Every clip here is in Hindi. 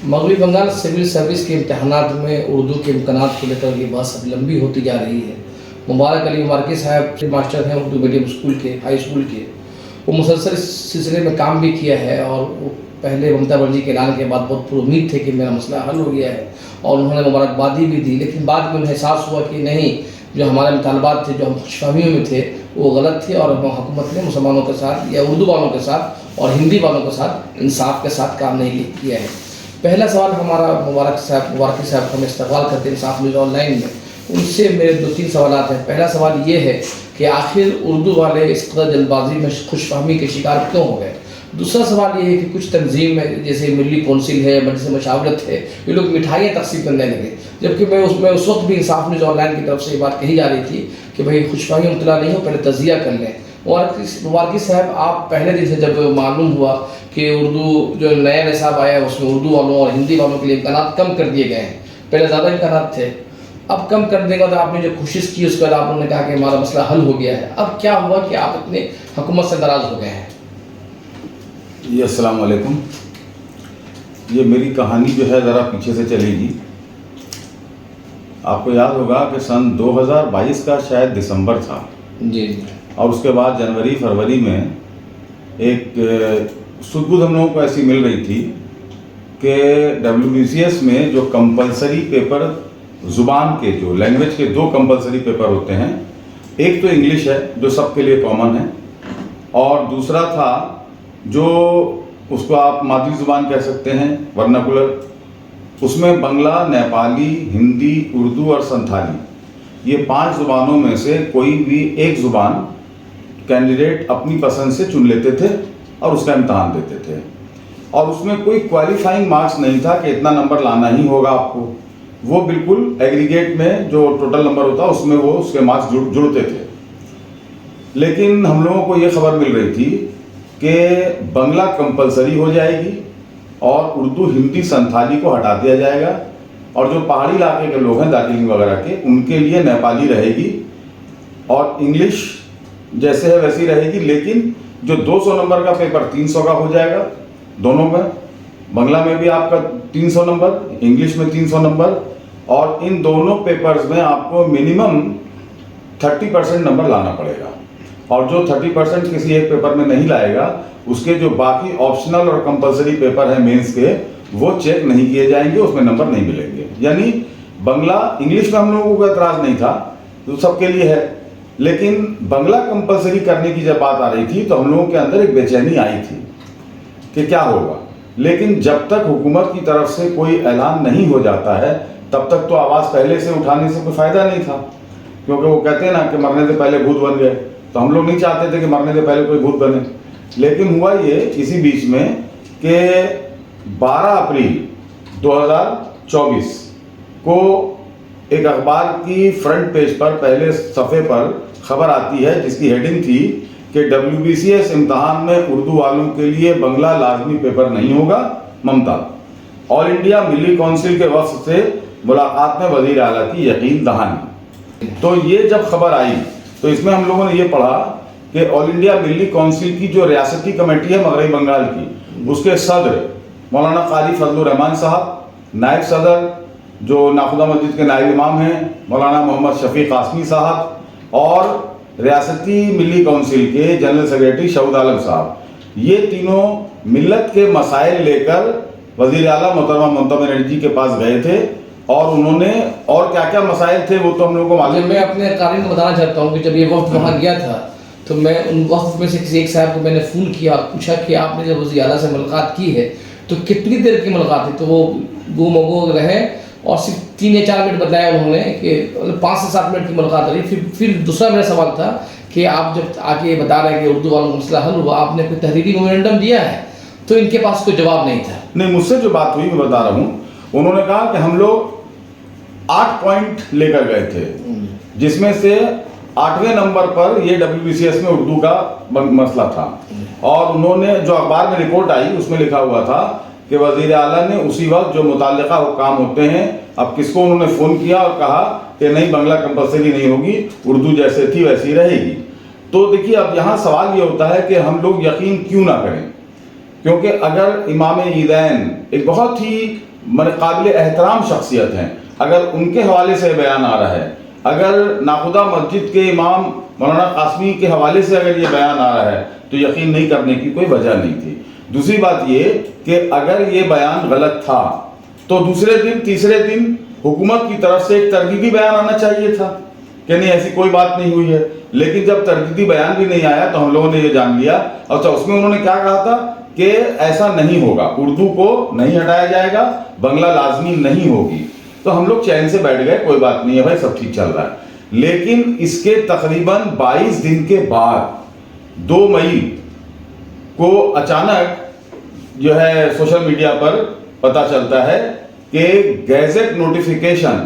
मगरबी बंगाल सिविल सर्विस के इम्तहानात में उर्दू के इम्कानात को लेकर ये बहस अब लंबी होती जा रही है। मुबारक अली मुबारकी साहब मास्टर हैं उर्दू मीडियम स्कूल के, हाई स्कूल के। वो मुसलसल इस सिलसिले में काम भी किया है और वो पहले ममता बनर्जी के ऐलान के बाद बहुत पुरुम्मीद थे कि मेरा मसला हल हो गया है और उन्होंने मुबारकबादी भी दी। लेकिन बाद में उन्हें एहसास हुआ कि नहीं, जो हमारे मुतालबात थे, जो हम खुशफहमियों में थे, वो गलत थे और हुकूमत ने मुसलमानों के साथ या उर्दू वालों के साथ और हिंदी वालों के साथ इंसाफ के साथ काम नहीं किया है। पहला सवाल हमारा मुबारकी साहब हमें इस्तकबाल करते हैं इंसाफ न्यूज़ ऑनलाइन में, उनसे मेरे 2-3 सवाल हैं। पहला सवाल ये है कि आखिर उर्दू वाले इस कदर जल्दबाजी में खुशफहमी के शिकार क्यों हो गए। दूसरा सवाल ये है कि कुछ तंजीम में जैसे मिली कौंसिल है, मजलिस मशावरत है, ये लोग मिठाइयाँ तकसीम करने लगे, जबकि मैं उस वक्त भी इंसाफ न्यूज़ ऑनलाइन की तरफ से ये बात कही जा रही थी कि भाई खुशफहमी में मुब्तला नहीं हो, पहले तजिया कर लें। मुबारकी साहब, आप पहले दिन से जब मालूम हुआ कि उर्दू जो नया निसाब आया है उसमें उर्दू वालों और हिंदी वालों के लिए इम्कानात कम कर दिए गए हैं, पहले ज़्यादा इम्कानात थे, अब कम कर देगा तो आपने जो कोशिश की उसके बाद आप लोगों ने कहा कि हमारा मसला हल हो गया है। अब क्या हुआ कि आप इतने हुकूमत से नाराज़ हो गए हैं? जी अस्सलाम वालेकुम। ये मेरी कहानी जो है ज़रा पीछे से चलेगी। आपको याद होगा कि सन 2022 का शायद दिसंबर था जी, और उसके बाद जनवरी फरवरी में एक सुध-बुध हम लोगों को ऐसी मिल रही थी कि WBCS में जो कंपलसरी पेपर ज़ुबान के, जो लैंग्वेज के 2 कंपलसरी पेपर होते हैं, एक तो इंग्लिश है जो सबके लिए कॉमन है और दूसरा था जो उसको आप मादरी ज़ुबान कह सकते हैं, वर्नाकुलर। उसमें बंगला, नेपाली, हिंदी, उर्दू और संथाली, ये 5 ज़ुबानों में से कोई भी एक ज़ुबान कैंडिडेट अपनी पसंद से चुन लेते थे और उसका इम्तहान देते थे और उसमें कोई क्वालिफाइंग मार्क्स नहीं था कि इतना नंबर लाना ही होगा आपको। वो बिल्कुल एग्रीगेट में जो टोटल नंबर होता उसमें वो उसके मार्क्स जुड़ते थे। लेकिन हम लोगों को ये खबर मिल रही थी कि बंगला कंपलसरी हो जाएगी और उर्दू, हिंदी, संथाली को हटा दिया जाएगा और जो पहाड़ी इलाके के लोग हैं दार्जिलिंग वगैरह के, उनके लिए नेपाली रहेगी और इंग्लिश जैसे है वैसी रहेगी। लेकिन जो 200 नंबर का पेपर 300 का हो जाएगा दोनों में, बंगला में भी आपका 300 नंबर, इंग्लिश में 300 नंबर और इन दोनों पेपर्स में आपको मिनिमम 30% नंबर लाना पड़ेगा और जो 30% किसी एक पेपर में नहीं लाएगा उसके जो बाकी ऑप्शनल और कंपलसरी पेपर हैं मेंस के, वो चेक नहीं किए जाएंगे, उसमें नंबर नहीं मिलेंगे। यानी बंगला, इंग्लिश में हम लोगों को एतराज़ नहीं था, तो सबके लिए है, लेकिन बंगला कंपलसरी करने की जब बात आ रही थी तो हम लोगों के अंदर एक बेचैनी आई थी कि क्या होगा। लेकिन जब तक हुकूमत की तरफ से कोई ऐलान नहीं हो जाता है तब तक तो आवाज़ पहले से उठाने से कोई फ़ायदा नहीं था, क्योंकि वो कहते हैं ना कि मरने से पहले भूत बन गए, तो हम लोग नहीं चाहते थे कि मरने से पहले कोई भूत बने। लेकिन हुआ ये इसी बीच में कि 12 अप्रैल 2024 को एक अखबार की फ्रंट पेज पर पहले सफ़े पर खबर आती है जिसकी हेडिंग थी कि WBCS इम्तहान में उर्दू वालों के लिए बंगला लाजमी पेपर नहीं होगा, ममता। ऑल इंडिया मिली कौंसिल के वफ्द से मुलाकात में वज़ीर आला की यकीन दहानी। तो ये जब खबर आई तो इसमें हम लोगों ने ये पढ़ा कि ऑल इंडिया मिली कौंसिल की जो रियासती कमेटी है मगरबी बंगाल की, उसके सदर मौलाना कारी फजलुर रहमान साहब, नायब सदर जो नाखुदा मस्जिद के नायब इमाम हैं मौलाना मोहम्मद शफीक कासमी साहब और रियासती मिली कौंसिल के जनरल सेक्रेटरी शहीद आलम साहब, ये तीनों मिल्लत के मसाइल लेकर वज़ीर आला मोहतरमा ममता बनर्जी के पास गए थे और उन्होंने और क्या क्या मसाइल थे वो तो हम लोगों को मालूम। मैं अपने कारीन को बताना चाहता हूँ कि जब ये वक्त वहाँ गया था तो मैं उन वक्त में से किसी एक साहब को मैंने फ़ोन किया, पूछा कि आपने जब वज़ीर आला से मुलाकात की है तो कितनी देर की मुलाकात थी, तो वो गुमगो रहे और सिर्फ 3 या 4 मिनट बताया उन्होंने कि 5 से 7 मिनट की मुलाकात रही। फिर दूसरा मेरा सवाल था कि आप जब आके बता रहे हैं कि उर्दू वालों का मसला हल हुआ, आपने कोई तहरीरी मोमेंटम दिया है, तो इनके पास कोई जवाब नहीं था। नहीं, मुझसे जो बात हुई मैं बता रहा हूँ, उन्होंने कहा कि हम लोग 8 पॉइंट लेकर गए थे जिसमें से 8वें नंबर पर ये WBCS में उर्दू का मसला था और उन्होंने जो अखबार में रिपोर्ट आई उसमें लिखा हुआ था कि वज़ीर आला ने उसी वक्त जो मुताल्लिका हुक्काम होते हैं, अब किसको उन्होंने फ़ोन किया और कहा कि नहीं बंगला कंपलसरी नहीं होगी, उर्दू जैसे थी वैसी रहेगी। तो देखिए अब यहाँ सवाल ये होता है कि हम लोग यकीन क्यों ना करें, क्योंकि अगर इमाम ईदैन एक बहुत ही काबिल एहतराम शख्सियत हैं, अगर उनके हवाले से बयान आ रहा है, अगर नाखुदा मस्जिद के इमाम मौलाना कासमी के हवाले से अगर ये बयान आ रहा है, तो यकीन नहीं करने की कोई वजह नहीं थी। दूसरी बात ये कि अगर ये बयान गलत था तो दूसरे दिन तीसरे दिन हुकूमत की तरफ से एक तरदीदी बयान आना चाहिए था कि नहीं ऐसी कोई बात नहीं हुई है। लेकिन जब तरदीदी बयान भी नहीं आया तो हम लोगों ने ये जान लिया। अच्छा, उसमें उन्होंने क्या कहा था कि ऐसा नहीं होगा, उर्दू को नहीं हटाया जाएगा, बंगला लाजमी नहीं होगी। तो हम लोग चैन से बैठ गए, कोई बात नहीं है भाई, सब ठीक चल रहा है। लेकिन इसके तकरीबन 22 दिन के बाद 2 मई को अचानक जो है सोशल मीडिया पर पता चलता है कि गैजेट नोटिफिकेशन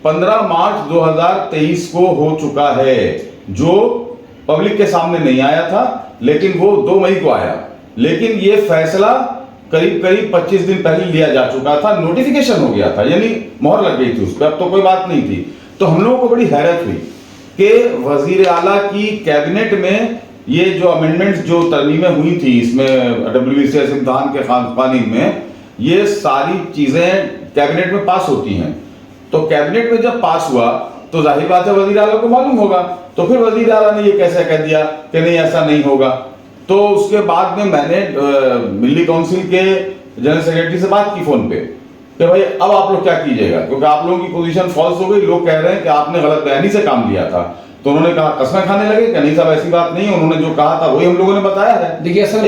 15 मार्च 2023 को हो चुका है, जो पब्लिक के सामने नहीं आया था, लेकिन वो 2 मई को आया। लेकिन ये फैसला करीब 25 दिन पहले लिया जा चुका था, नोटिफिकेशन हो गया था, यानी मोहर लग गई थी उस पर, अब तो कोई बात नहीं थी। तो हम लोगों को बड़ी हैरत हुई कि वजीर आला की कैबिनेट में ये जो अमेंडमेंट्स, जो तरमीमें हुई थी इसमें WBCS इम्तिहान के कानून में, ये सारी चीजें कैबिनेट में पास होती हैं। तो कैबिनेट में जब पास हुआ तो जाहिर बात है वजीर आला को मालूम होगा, तो फिर वजीर आला ने ये कैसे कह दिया कि नहीं ऐसा नहीं होगा। तो उसके बाद में मैंने मिली काउंसिल के जनरल सेक्रेटरी से बात की फोन पे कि भाई अब आप लोग क्या कीजिएगा, क्योंकि आप लोगों की पोजीशन फॉल्स हो गई, लोग कह रहे हैं कि आपने गलत बयानी से काम लिया था। तो उन्होंने कहा कसमें खाने लगे कि नहीं साहब ऐसी बात नहीं है, उन्होंने जो कहा था वही हम लोगों ने बताया है। देखिए असल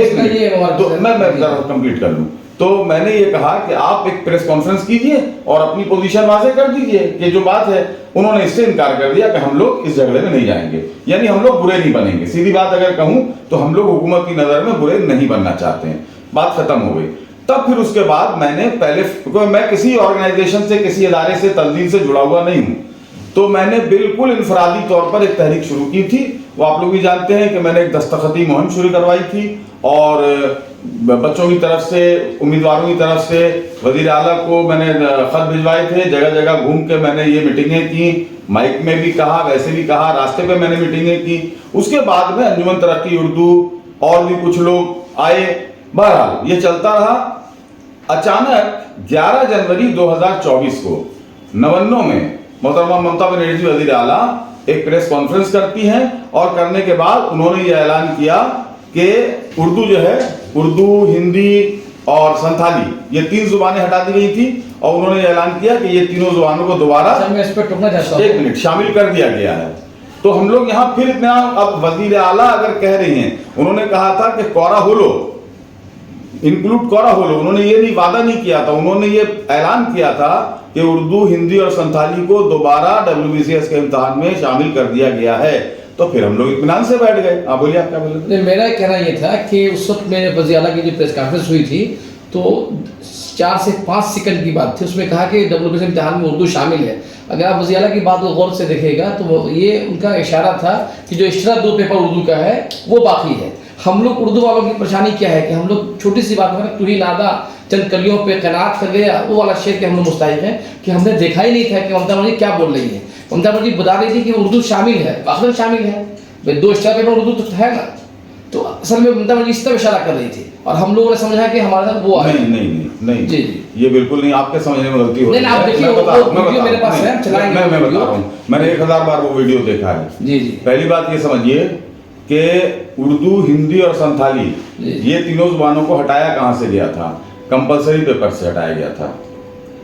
तो मैं जरा कंप्लीट कर लूं। तो मैंने ये कहा कि आप एक प्रेस कॉन्फ्रेंस कीजिए और अपनी पोजीशन वाज़ेह कर दीजिए कि जो बात है। उन्होंने इससे इनकार कर दिया कि हम लोग इस झगड़े में नहीं जाएंगे, यानी हम लोग बुरे नहीं बनेंगे। सीधी बात अगर कहूं तो हम लोग हुकूमत की नजर में बुरे नहीं बनना चाहते हैं, बात खत्म हो गई। तब फिर उसके बाद मैंने पहले, क्योंकि मैं किसी ऑर्गेनाइजेशन से, किसी इदारे से, तंजीम से जुड़ा हुआ नहीं हूं, तो मैंने बिल्कुल इनफरादी तौर पर एक तहरीक शुरू की थी। वो आप लोग भी जानते हैं कि मैंने एक दस्तखती मुहिम शुरू करवाई थी और बच्चों की तरफ से, उम्मीदवारों की तरफ से वजीर आला को मैंने खत भिजवाए थे। जगह जगह घूम के मैंने ये मीटिंगें की, माइक में भी कहा, वैसे भी कहा, रास्ते पे मैंने मीटिंगें की। उसके बाद में अंजुमन तरक्की उर्दू और भी कुछ लोग आए, बहरहाल ये चलता रहा। अचानक 11 जनवरी 2024 को नवन्नो में मोहतरमा ममता बनर्जी वजीर आला एक प्रेस कॉन्फ्रेंस करती हैं और करने के बाद उन्होंने ये ऐलान किया कि उर्दू जो है, उर्दू, हिंदी और संथाली, ये 3 जुबानें हटा दी गई थी और उन्होंने ये ऐलान किया कि ये तीनों जुबानों को दोबारा एक मिनट शामिल कर दिया गया है। तो हम लोग यहाँ फिर इतना, अब वजीर आला अगर कह रही हैं, उन्होंने कहा था कि कोरा होलो, इंक्लूड कोरा होलो, उन्होंने ये नहीं वादा नहीं किया था, उन्होंने ये ऐलान किया था कि उर्दू, हिंदी और संथाली को दोबारा WBCS के इम्तिहान में शामिल कर दिया गया है। तो फिर हम लोग इत्मीनान से बैठ गए। आप बोलिए, आप क्या बोल रहे थे? मेरा कहना ये था कि उस वक्त में वज़ीर आला की जो प्रेस कॉन्फ्रेंस हुई थी तो 4 से 5 सेकंड की बात थी, उसमें कहा कि WBCS इम्तिहान में उर्दू शामिल है। अगर आप वज़ीर आला की बात को गौर से देखिएगा तो ये उनका इशारा था कि जो एक्स्ट्रा 2 पेपर उर्दू का है वो बाकी है। हम लोग उर्दू वालों की परेशानी क्या है कि हम लोग छोटी सी बात में तू ही नादा चंद कलियों पे कनात कर गया, वो वाला शेर के हम लोग मुस्तहिक हैं कि हमने देखा ही नहीं था कि ममता बनर्जी क्या बोल रही है। ममता बनर्जी बता रही थी कि उर्दू शामिल है, वाकई शामिल है, 2 एक्स्ट्रा पेपर उर्दू तो है ना। तो असल में ममता बनर्जी इस तरह इशारा कर रही थी और हम लोगों ने समझा कि हमारे साथ वो नहीं नहीं नहीं नहीं जी जी, ये बिल्कुल नहीं, आपके समझने में गलती हो रही है। आप देखिए, वीडियो मेरे पास है, चलाएंगे। मैं बता रहा हूं, मैंने 1000 बार वो वीडियो देखा है। जी जी। पहली बात ये समझिए कि उर्दू, हिंदी और संथाली, ये तीनों जुबानों को हटाया कहां से गया था? कंपलसरी पेपर से हटाया गया था,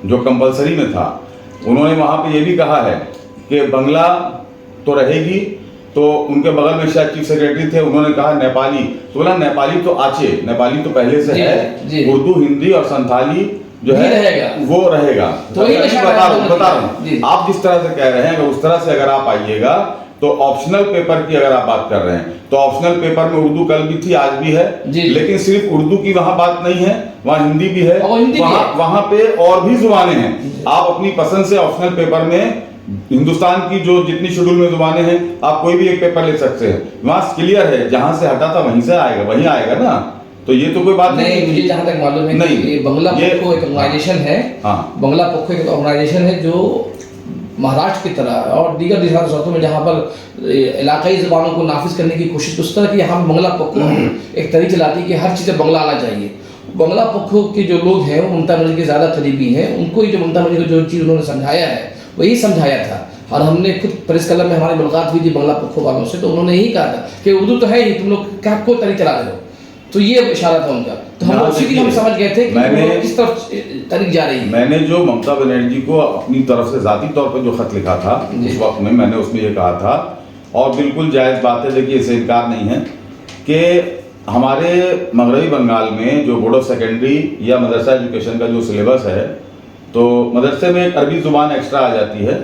जो कंपलसरी में था। उन्होंने वहां पे ये भी कहा है कि बंगला तो रहेगी, तो उनके बगल में शायद चीफ सेक्रेटरी थे, उन्होंने कहा नेपाली, तो बोला नेपाली तो आचे, नेपाली तो पहले से है, उर्दू, हिंदी और संथाली जो है रहेगा, वो रहेगा। तो बता रहा हूँ, आप जिस तरह से कह रहे हैं अगर उस तरह से अगर आप आइएगा तो ऑप्शनल पेपर की अगर आप बात कर रहे हैं तो ऑप्शनल पेपर में उर्दू कल भी थी, आज भी है, लेकिन सिर्फ उर्दू की वहां बात नहीं है, वहां हिंदी भी है, वहां पे और भी जुबानें हैं। आप अपनी पसंद से ऑप्शनल पेपर में हिंदुस्तान की जो जितनी शेड्यूल में जुबानें हैं आप कोई भी एक पेपर ले सकते हैं, वहां क्लियर है, जहां से हटा था वहीं से आएगा, वहीं आएगा ना। तो ये तो कोई बात नहीं, मुझे जहां तक मालूम है नहीं, ये बंगला पोको एक ऑर्गेनाइजेशन है। हाँ, बंगला पोको एक ऑर्गेनाइजेशन है जो महाराष्ट्र की तरह और दीगर रियासतों में जहाँ पर इलाकाई ज़बानों को नाफिज करने की कोशिश, उस तरह की यहाँ बंगला पोको एक तरीका चलाती है कि हर चीज़ बंगला आना चाहिए। बंगला पक्ष के जो लोग हैं वो ममता बनर्जी के ज़्यादा करीबी हैं, उनको ही जो ममता बनर्जी को जो चीज़ उन्होंने समझाया है वही समझाया था। और हमने खुद प्रेस क्लब में हमारी मुलाकात हुई थी बंगला पक्ष वालों से, तो उन्होंने यही कहा था कि उर्दू तो है ही, तुम लोग क्या को तरीका चला रहे हो, तो ये इशारा था उनका। तो हम उसी दिन हम समझ गए थे कि वो किस तरफ तरीक जा रही है। मैंने जो ममता बनर्जी को अपनी तरफ से जाती तौर पर जो खत लिखा था उस वक्त में, मैंने उसमें ये कहा था, और बिल्कुल जायज़ बात है, देखिए इससे इनकार नहीं है, कि हमारे मगरबी बंगाल में जो बोर्ड ऑफ सेकेंडरी या मदरसा एजुकेशन का जो सिलेबस है, तो मदरसे में एक अरबी ज़ुबान एक्स्ट्रा आ जाती है,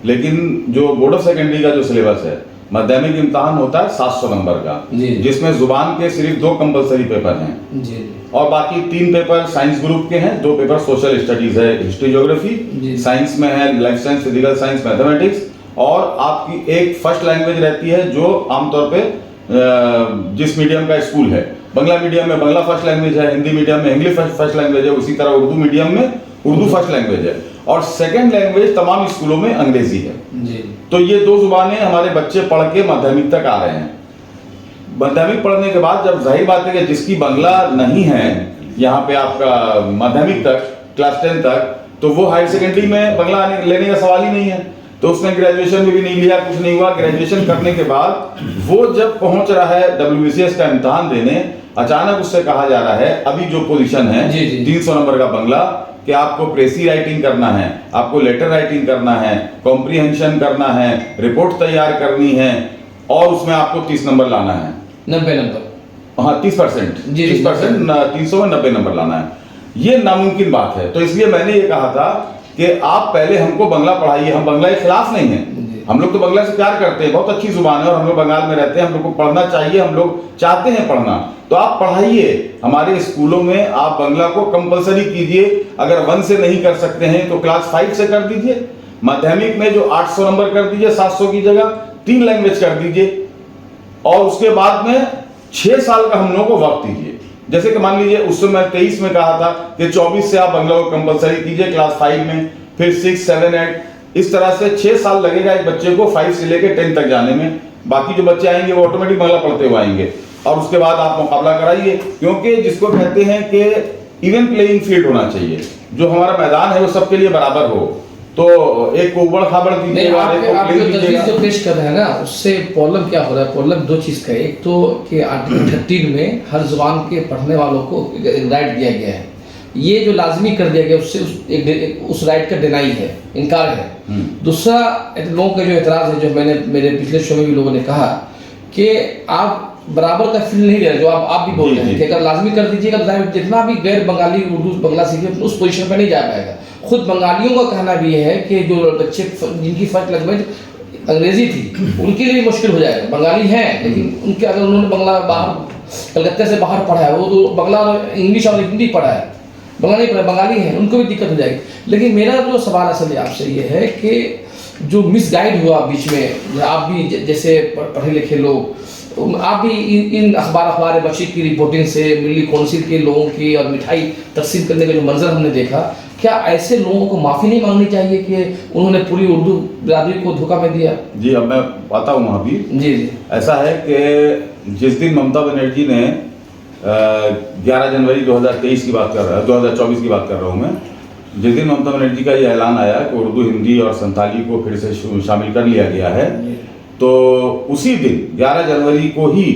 लेकिन जो बोर्ड ऑफ सेकेंडरी का जो सिलेबस है, माध्यमिक इम्तहान होता है 700 नंबर का, जिसमें जुबान के सिर्फ 2 कंपलसरी पेपर हैं जी, और बाकी 3 पेपर साइंस ग्रुप के हैं, 2 पेपर सोशल स्टडीज है, हिस्ट्री ज्योग्राफी, साइंस में है life science, physical science, mathematics, और आपकी एक फर्स्ट लैंग्वेज रहती है जो आमतौर पे जिस मीडियम का स्कूल है, बांग्ला मीडियम में बांग्ला फर्स्ट लैंग्वेज है, हिंदी मीडियम में इंग्लिश फर्स्ट लैंग्वेज है, उसी तरह उर्दू मीडियम में उर्दू फर्स्ट लैंग्वेज है, और सेकंड लैंग्वेज तमाम स्कूलों में अंग्रेजी है जी। तो ये 2 जुबानें हमारे बच्चे पढ़ के माध्यमिक तक आ रहे हैं। माध्यमिक पढ़ने के बाद जब जाहिर बात है कि जिसकी बांग्ला नहीं है यहाँ पे आपका माध्यमिक तक क्लास 10 तक, तो वो हायर सेकेंडरी में बांग्ला लेने का सवाल ही नहीं है, तो उसने ग्रेजुएशन में भी नहीं लिया, कुछ नहीं हुआ। ग्रेजुएशन करने के बाद वो जब पहुंच रहा है WBCS का इम्तहान देने, अचानक उससे कहा जा रहा है, अभी जो पोजीशन है 300 नंबर का बांग्ला, कि आपको प्रेसी राइटिंग करना है, आपको लेटर राइटिंग करना है, कॉम्प्रीहेंशन करना है, रिपोर्ट तैयार करनी है, और उसमें आपको 30 नंबर लाना है, 90 नंबर, हाँ 30%, 30%, 300 में 90 नंबर लाना है। ये नामुमकिन बात है। तो इसलिए मैंने ये कहा था कि आप पहले हमको बांग्ला पढ़ाइए, हम बांग्ला के खिलाफ नहीं है, हम लोग तो बांग्ला से प्यार करते हैं, बहुत अच्छी जुबान है, और हम लोग बंगाल में रहते हैं, हम लोग को पढ़ना चाहिए, हम लोग चाहते हैं पढ़ना, तो आप पढ़ाइए हमारे स्कूलों में, आप बांग्ला को कंपलसरी कीजिए। अगर 1 से नहीं कर सकते हैं तो क्लास 5 से कर दीजिए, माध्यमिक में जो 800 नंबर कर दीजिए, 700 की जगह 3 लैंग्वेज कर दीजिए, और उसके बाद में 6 साल का हम लोगों को वक्त दीजिए। जैसे कि मान लीजिए उस समय 23 में कहा था कि 24 से आप बांग्ला को कंपलसरी कीजिए क्लास 5 में, फिर 6, 7, 8, इस तरह से 6 साल लगेगा एक बच्चे को 5 से लेकर 10 तक जाने में। बाकी जो बच्चे आएंगे वो ऑटोमेटिक बांग्ला पढ़ते हुए आएंगे, और उसके बाद आप मुकाबला कराइए, क्योंकि जिसको कहते हैं कि इवन प्लेइंग फील्ड होना चाहिए, जो हमारा मैदान है वो सबके लिए बराबर हो। तो एक को उबड़ खाबड़ दीजिएगा, आप जो तजवीज़ जो पेश कर रहे हैं ना, उससे प्रॉब्लम क्या हो रहा है? प्रॉब्लम 2 चीज़ का है। एक तो कि आर्टिकल 13 में हर जुबान के पढ़ने वालों को राइट दिया गया है, ये जो लाजमी कर दिया गया उससे उस राइट का डिनाई है, इनकार है। दूसरा लोगों का जो एतराज़ है, जो मैंने मेरे पिछले शो में भी लोगों ने कहा कि आप बराबर का फील नहीं दे रहे, जो आप भी बोल रहे हैं कि अगर लाजमी कर दीजिएगा तो जितना भी गैर बंगाली उर्दू बांग्ला सीखे उस पोजीशन पर नहीं जा पाएगा। खुद बंगालियों का कहना भी है कि जो बच्चे जिनकी फर्स्ट लैंग्वेज अंग्रेजी थी उनके लिए मुश्किल हो जाएगा। बंगाली हैं लेकिन उनके अगर उन्होंने बांग्ला बाहर कलकत्ते से बाहर पढ़ा है, वो तो बांग्ला इंग्लिश और हिंदी पढ़ा है, बांग्ला नहीं पढ़ा, बंगाली हैं, उनको भी दिक्कत हो जाएगी। लेकिन मेरा जो सवाल असल आपसे ये है कि जो मिसगाइड हुआ बीच में, आप भी जैसे पढ़े लिखे लोग, आप भी इन अखबार बशीर की रिपोर्टिंग से, मिली काउंसिल के लोगों की और मिठाई तकसीम करने का जो मंजर हमने देखा, क्या ऐसे लोगों को माफ़ी नहीं मांगनी चाहिए कि उन्होंने पूरी उर्दू बिरादरी को धोखा में दिया? जी, अब मैं आता हूँ वहाँ भी। जी, ऐसा है कि जिस दिन ममता बनर्जी ने 11 जनवरी 2023 की बात कर रहा है, 2024 की बात कर रहा हूँ मैं, जिस दिन ममता बनर्जी का ये ऐलान आया कि उर्दू, हिंदी और संताली को फिर से शामिल कर लिया गया है, तो उसी दिन 11 जनवरी को ही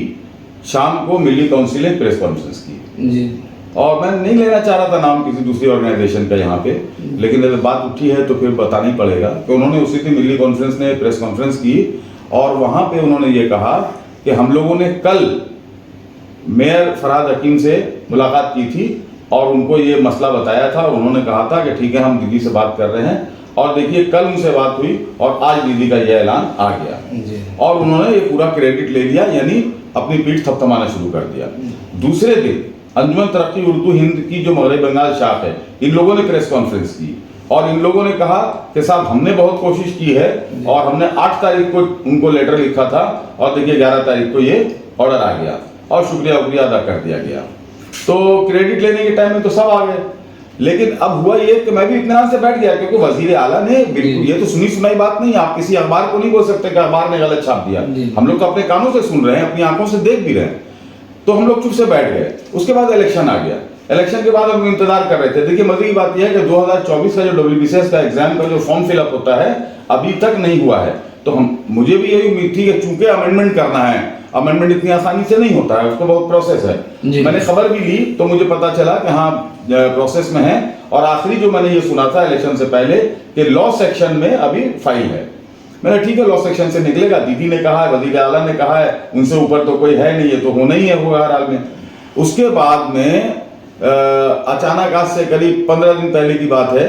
शाम को मिली काउंसिल ने प्रेस कॉन्फ्रेंस की जी। और मैं नहीं लेना चाह रहा था नाम किसी दूसरी ऑर्गेनाइजेशन का यहाँ पे, लेकिन अगर बात उठी है तो फिर बताना ही पड़ेगा कि उन्होंने उसी दिन मिली कॉन्फ्रेंस ने प्रेस कॉन्फ्रेंस की, और वहाँ पे उन्होंने ये कहा कि हम लोगों ने कल मेयर फरहाद हकीम से मुलाकात की थी और उनको ये मसला बताया था, और उन्होंने कहा था कि ठीक है हम दीदी से बात कर रहे हैं, और देखिए कल उनसे बात हुई और आज दीदी का यह ऐलान आ गया, और उन्होंने ये पूरा क्रेडिट ले लिया, यानी अपनी पीठ थपथपाना शुरू कर दिया। दूसरे दिन अंजुमन तरक्की उर्दू हिंद की जो मगरबी बंगाल शाख है, इन लोगों ने प्रेस कॉन्फ्रेंस की और इन लोगों ने कहा कि साहब हमने बहुत कोशिश की है, और हमने 8 तारीख को उनको लेटर लिखा था, और देखिए 11 तारीख को ये ऑर्डर आ गया और शुक्रिया अदा कर दिया गया। तो क्रेडिट लेने के टाइम में तो सब आ गए, लेकिन अब हुआ ये कि मैं भी इत्मीनान से बैठ गया, क्योंकि वजीर आला ने बिल्कुल, ये तो सुनी सुनाई बात नहीं, आप किसी अखबार को नहीं बोल सकते कि अखबार ने गलत छाप दिया, हम लोग तो अपने कानों से सुन रहे हैं, अपनी आंखों से देख भी रहे हैं, तो हम लोग चुप से बैठ गए। उसके बाद इलेक्शन आ गया। इलेक्शन के बाद हम इंतजार कर रहे थे। देखिए मजे की बात यह है कि 2024 का जो WBCS का एग्जाम का जो फॉर्म फिलअप होता है अभी तक नहीं हुआ है। तो मुझे भी यही उम्मीद थी कि चूंकि अमेंडमेंट करना है, अमेंडमेंट इतनी आसानी से नहीं होता है, उसको बहुत प्रोसेस है। मैंने खबर भी ली तो मुझे पता चला कि हाँ प्रोसेस में है। और आखिरी जो मैंने ये सुना था इलेक्शन से पहले कि लॉ सेक्शन में अभी फाइल है। मैंने ठीक है लॉ सेक्शन से निकलेगा, दीदी ने कहा है, वजीर आला ने कहा है, उनसे ऊपर तो कोई है नहीं, ये तो होना ही है होगा हर हाल में। उसके बाद में अचानक आज से करीब 15 दिन पहले की बात है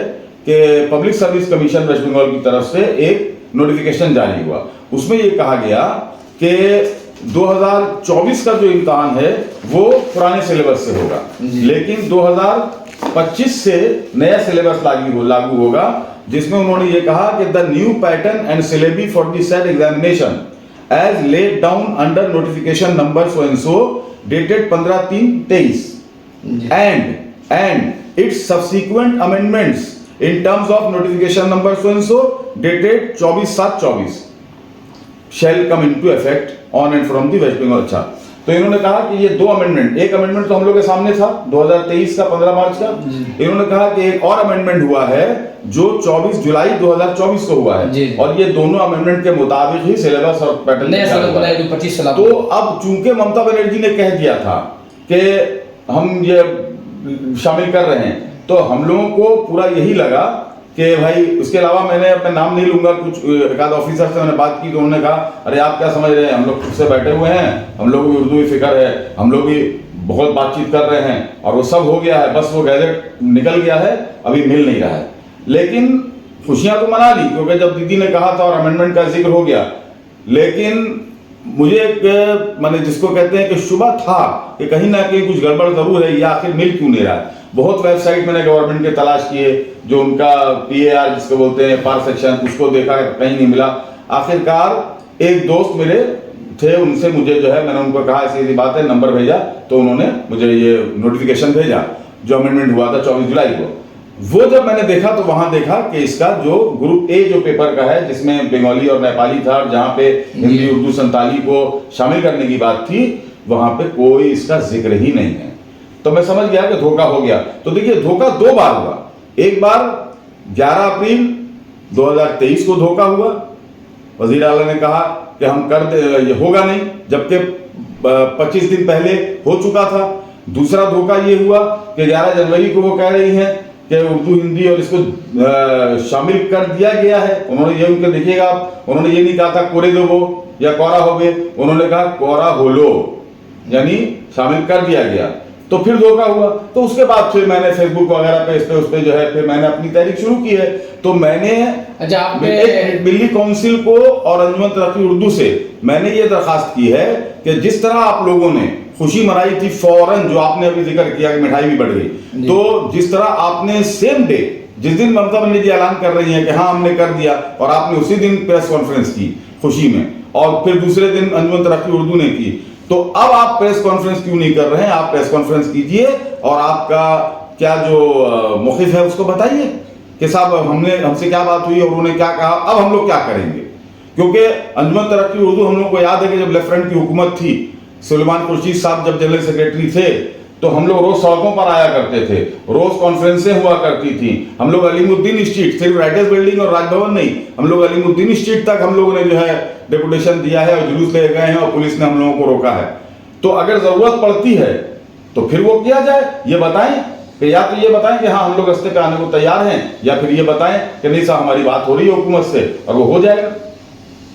कि public service commission West Bengal की तरफ से एक नोटिफिकेशन जारी हुआ। उसमें ये कहा गया कि 2024 का जो इम्तिहान है वो पुराने सिलेबस से होगा, लेकिन 2025 से नया सिलेबस लागू होगा, जिसमें उन्होंने ये कहा कि the new pattern and syllabi for the SET examination as laid down under notification number so and so dated 15/3/23 and its subsequent amendments in terms of notification number so and so dated 24/7/24 shall come into effect on and from the West Bengal। अच्छा, तो इन्होंने कहा कि ये दो अमेंडमेंट, एक अमेंडमेंट तो हम लोग के सामने था 2023 का 15 मार्च का, इन्होंने कहा कि एक और अमेंडमेंट हुआ है जो 24 जुलाई 2024 को हुआ है, और ये दोनों अमेंडमेंट के मुताबिक ही सिलेबस और पैटर्न बनाया 25 साल। तो अब चूंकि ममता बनर्जी ने कह दिया था कि हम ये शामिल कर रहे हैं, तो हम लोगों को पूरा यही लगा कि भाई, उसके अलावा मैंने अपना नाम नहीं लूंगा, कुछ एक आध ऑफिसर से मैंने बात की तो उन्होंने कहा अरे आप क्या समझ रहे हैं, हम लोग खुद से बैठे हुए हैं, हम लोग भी उर्दू की फिक्र है, हम लोग भी बहुत बातचीत कर रहे हैं और वो सब हो गया है, बस वो गैजेट निकल गया है, अभी मिल नहीं रहा है। लेकिन खुशियां तो मना ली क्योंकि जब दीदी ने कहा था और अमेंडमेंट का जिक्र हो गया, लेकिन मुझे एक मैंने जिसको कहते हैं कि शुबा था कि कहीं ना कहीं कुछ गड़बड़ जरूर है, या आखिर मिल क्यों नहीं रहा है। बहुत वेबसाइट मैंने गवर्नमेंट के तलाश किए, जो उनका PAR जिसको बोलते हैं पार सेक्शन, उसको देखा कहीं नहीं मिला। आखिरकार एक दोस्त मेरे थे, उनसे मुझे जो है मैंने उनको कहा ऐसी बात है, नंबर भेजा, तो उन्होंने मुझे ये नोटिफिकेशन भेजा जो अमेंडमेंट हुआ था 24 जुलाई को। वो जब मैंने देखा तो वहां देखा कि इसका जो ग्रुप A जो पेपर का है, जिसमें बंगाली और नेपाली था, और जहां पे हिंदी उर्दू संताली को शामिल करने की बात थी, वहां पे कोई इसका जिक्र ही नहीं है। तो मैं समझ गया कि धोखा हो गया। तो देखिए धोखा दो बार हुआ, एक बार 11 अप्रैल 2023 को धोखा हुआ, वजीर आला ने कहा कि हम कर दे, ये होगा नहीं, जबकि 25 दिन पहले हो चुका था। दूसरा धोखा ये हुआ कि 11 जनवरी को वो कह रही हैं कि उर्दू हिंदी और इसको शामिल कर दिया गया है। उन्होंने ये उनके देखिएगा, उन्होंने ये नहीं कहा था कोरे दो वो या कोरा हो गए, उन्होंने कहा कोरा हो लो, यानी शामिल कर दिया गया। तो फिर धोखा हुआ। तो उसके बाद फिर मैंने फेसबुक वगैरह पे उस पे जो है फिर मैंने अपनी तहरीक शुरू की है। तो मैंने दिल्ली काउंसिल को और अंजुमन तरक्की उर्दू से मैंने ये दरखास्त की है कि जिस तरह आप लोगों ने खुशी मनाई थी फौरन, जो आपने अभी जिक्र किया कि मिठाई भी बढ़ गई, तो जिस तरह आपने सेम डे जिस दिन ममता बनर्जी ऐलान कर रही है कि हाँ हमने कर दिया, और आपने उसी दिन प्रेस कॉन्फ्रेंस की खुशी में, और फिर दूसरे दिन अंजुमन तरक्की उर्दू ने की, तो अब आप प्रेस कॉन्फ्रेंस क्यों नहीं कर रहे हैं? आप प्रेस कॉन्फ्रेंस कीजिए और आपका क्या जो मौक़िफ़ है उसको बताइए कि साहब हमसे क्या बात हुई और उन्होंने क्या कहा, अब हम लोग क्या करेंगे। क्योंकि अंजुमन तरक्की उर्दू हम लोग को याद है कि जब लेफ्ट फ्रंट की हुकूमत थी, सुलेमान खुर्शीद साहब जब जनरल सेक्रेटरी थे, तो हम लोग रोज सड़कों पर आया करते थे, रोज कॉन्फ्रेंसें हुआ करती थी। हम लोग अलीमुद्दीन स्ट्रीट, सिर्फ राइटर्स बिल्डिंग और राजभवन नहीं, हम लोग अलीमुद्दीन स्ट्रीट तक हम लोगों ने जो है डेपुटेशन दिया है और जुलूस ले गए हैं और पुलिस ने हम लोगों को रोका है। तो अगर जरूरत पड़ती है तो फिर वो किया जाए। ये बताएं कि या तो ये बताएं कि हाँ हम लोग रास्ते पे आने को तैयार हैं, या फिर ये बताएं कि नहीं साहब हमारी बात हो रही है हुकूमत से, और वो हो जाएगा।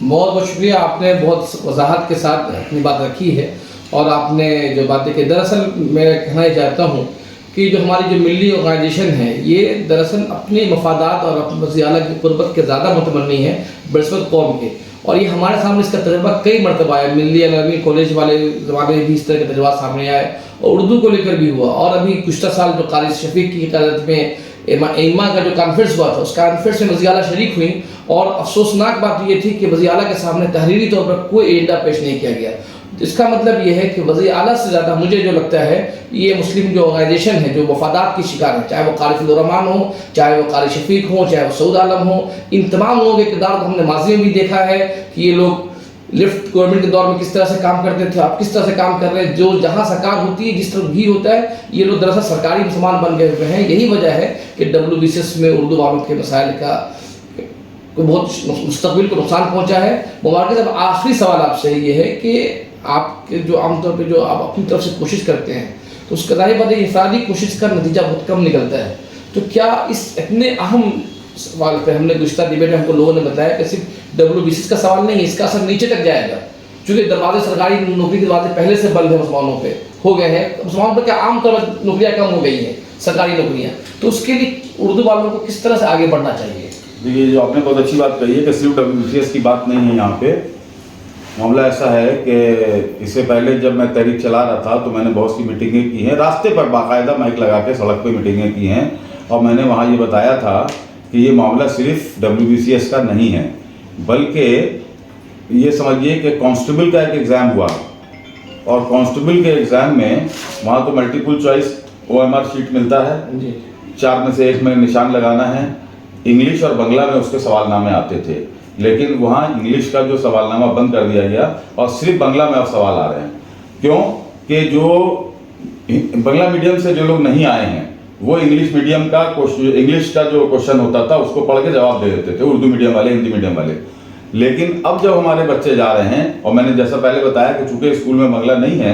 बहुत बहुत शुक्रिया, आपने बहुत वजाहत के साथ अपनी बात रखी है और आपने जो बातें की। दरअसल मैं कहना चाहता हूँ कि जो हमारी जो मिली ऑर्गेनाइजेशन है, ये दरअसल अपने मफादात और अपने वज़ीर आला की कुर्बत के ज़्यादा मुतमन्नी है बनिस्बत कौम के, और ये हमारे सामने इसका तजर्बा कई मरतबा आया। मिली अलमी कॉलेज वाले ज़माने में भी इस तरह के तजर्बा सामने आए और उर्दू को लेकर भी हुआ। और अभी गुज़श्ता साल जो क़ारी शफीक की क़यादत में एमा का जो कॉन्फ्रेंस हुआ था, उस कॉन्फ्रेंस में वज़ीर आला शरीक हुई, और अफसोसनाक बात ये थी कि वज़ीर आला के सामने तहरीरी तौर पर कोई एजेंडा पेश नहीं किया गया। इसका मतलब ये है कि वज़ीर आला से ज़्यादा मुझे जो लगता है ये मुस्लिम जो ऑर्गेनाइजेशन है, जो वफादात की शिकार है, चाहे वो क़ारी रहमान हो, चाहे वो क़ारी शफीक हो, चाहे वो सऊद आलम हो, इन तमाम लोगों के किरदार को हमने माज़ी में भी देखा है कि ये लोग लेफ्ट गवर्नमेंट के दौर में किस तरह से काम करते थे, आप किस तरह से काम कर रहे हैं, जो जहाँ सरकार होती है जिस तरह भी होता है, ये लोग दरअसल सरकारी मुसलमान बन गए हुए हैं। यही वजह है कि WBCS में उर्दू वालों के मसाइल का बहुत मुस्तकबिल को नुकसान पहुंचा है। मुबारक साहब, आखिरी सवाल आपसे ये है कि आपके जो आमतौर पे जो आप अपनी तरफ से कोशिश करते हैं, तो उसका जाहिर बात है इंफरादी कोशिश का नतीजा बहुत कम निकलता है। तो क्या इस इतने अहम सवाल पे हमने गुज़िश्ता डिबेट में हमको लोगों ने बताया कि सिर्फ WBCS का सवाल नहीं है, इसका असर नीचे तक जाएगा, क्योंकि दरवाजे सरकारी नौकरी के दरवाजे पहले से बंद है, मुसलमानों पे हो गए हैं। मुसलमानों पर क्या आमतौर पर नौकरियाँ कम हो गई हैं, सरकारी नौकरियाँ, तो उसके लिए उर्दू वालों को किस तरह से आगे बढ़ना चाहिए? देखिए, जो आपने बहुत अच्छी बात कही है कि सिर्फ WBCS की बात नहीं है। यहाँ पे मामला ऐसा है कि इससे पहले जब मैं तहरीक चला रहा था तो मैंने बहुत सी मीटिंगें की हैं, रास्ते पर बाकायदा माइक लगा के सड़क पे मीटिंगें की हैं, और मैंने वहाँ ये बताया था कि ये मामला सिर्फ WBCS का नहीं है, बल्कि ये समझिए कि कांस्टेबल का एक एग्ज़ाम हुआ, और कांस्टेबल के एग्ज़ाम में वहाँ तो मल्टीपल चॉइस OMR शीट मिलता है जी, 4 में से 1 में निशान लगाना है। इंग्लिश और बंगला में उसके सवालनामे आते थे, लेकिन वहाँ इंग्लिश का जो सवालनामा बंद कर दिया गया और सिर्फ बंगला में अब सवाल आ रहे हैं। क्यों? कि जो बंगला मीडियम से जो लोग नहीं आए हैं वो इंग्लिश मीडियम का इंग्लिश का जो क्वेश्चन होता था उसको पढ़ के जवाब दे देते थे, उर्दू मीडियम वाले, हिंदी मीडियम वाले। लेकिन अब जब हमारे बच्चे जा रहे हैं, और मैंने जैसा पहले बताया कि चूंकि स्कूल में बंगला नहीं है,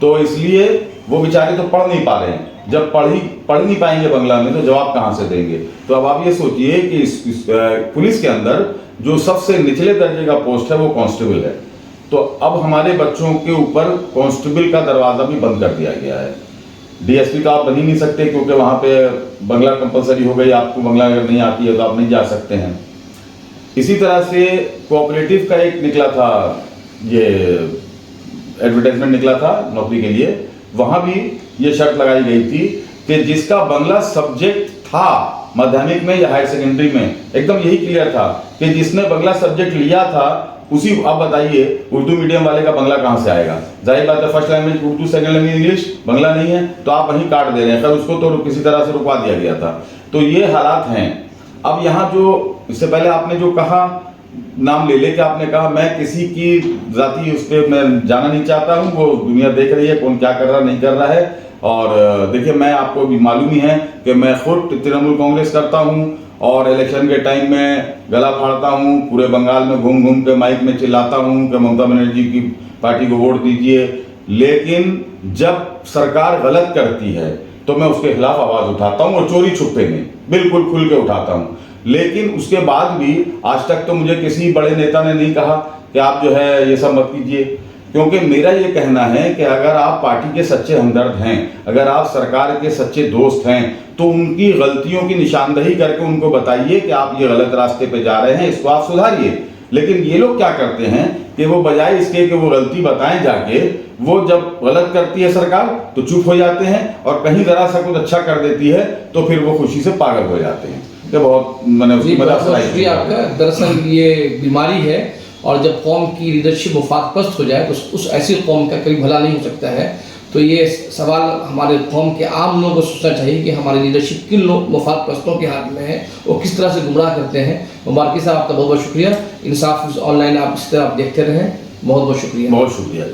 तो इसलिए वो बेचारे तो पढ़ नहीं पा रहे हैं। जब पढ़ नहीं पाएंगे बंगला में तो जवाब कहाँ से देंगे? तो अब आप ये सोचिए कि इस पुलिस के अंदर जो सबसे निचले दर्जे का पोस्ट है वो कांस्टेबल है, तो अब हमारे बच्चों के ऊपर कांस्टेबल का दरवाज़ा भी बंद कर दिया गया है। DSP तो आप बन ही नहीं सकते, क्योंकि वहाँ पे बंगला कंपलसरी हो गई, आपको बंगला अगर नहीं आती है तो आप नहीं जा सकते हैं। इसी तरह से कोऑपरेटिव का एक निकला था, ये एडवर्टाइजमेंट निकला था नौकरी के लिए, वहाँ भी ये शर्त लगाई गई थी कि जिसका बंगला सब्जेक्ट था माध्यमिक में या हायर सेकेंडरी में, एकदम यही क्लियर था कि जिसने बंगला सब्जेक्ट लिया था उसी, आप बताइए उर्दू मीडियम वाले का बंगला कहाँ से आएगा? जाहिर बात है, first language Urdu, second language English, Bangla नहीं है तो आप वहीं काट दे रहे हैं। खैर उसको तो किसी तरह से रुकवा दिया गया था। तो ये हालात हैं। अब यहाँ जो इससे पहले आपने जो कहा, नाम ले लेके आपने कहा, मैं किसी की जाति उस पर मैं जाना नहीं चाहता हूँ, वो दुनिया देख रही है कौन क्या कर रहा नहीं कर रहा है। और देखिए, मैं आपको भी मालूम ही है कि मैं खुद तृणमूल कांग्रेस करता हूँ, और इलेक्शन के टाइम में गला फाड़ता हूँ, पूरे बंगाल में घूम घूम के माइक में चिल्लाता हूँ कि ममता बनर्जी की पार्टी को वोट दीजिए। लेकिन जब सरकार गलत करती है तो मैं उसके खिलाफ आवाज़ उठाता हूँ, और चोरी छुपे में बिल्कुल खुल के उठाता हूँ। लेकिन उसके बाद भी आज तक तो मुझे किसी बड़े नेता ने नहीं कहा कि आप जो है ये सब मत कीजिए, क्योंकि मेरा ये कहना है कि अगर आप पार्टी के सच्चे हमदर्द हैं, अगर आप सरकार के सच्चे दोस्त हैं, तो उनकी गलतियों की निशानदही करके उनको बताइए कि आप ये गलत रास्ते पे जा रहे हैं, इसको आप सुधारिए। लेकिन ये लोग क्या करते हैं कि वो बजाय इसके कि वो गलती बताएं जाके, वो जब गलत करती है सरकार तो चुप हो जाते हैं, और कहीं जरा सा कुछ अच्छा कर देती है तो फिर वो खुशी से पागल हो जाते हैं। तो बहुत मैंने उसकी मदद आपका, दरअसल ये बीमारी है, और जब कौम की लीडरशिप मुफादपस्त हो जाए तो उस ऐसी कौम का कभी भला नहीं हो सकता है। तो ये सवाल हमारे कौम के आम लोगों को सोचना चाहिए कि हमारी लीडरशिप किन लोग मुफादपस्तों के हाथ में है, वो किस तरह से गुमराह करते हैं। मुबारक साहब, आपका बहुत बहुत शुक्रिया। इंसाफ ऑनलाइन आप इस तरह आप देखते रहें। बहुत बहुत शुक्रिया। बहुत शुक्रिया।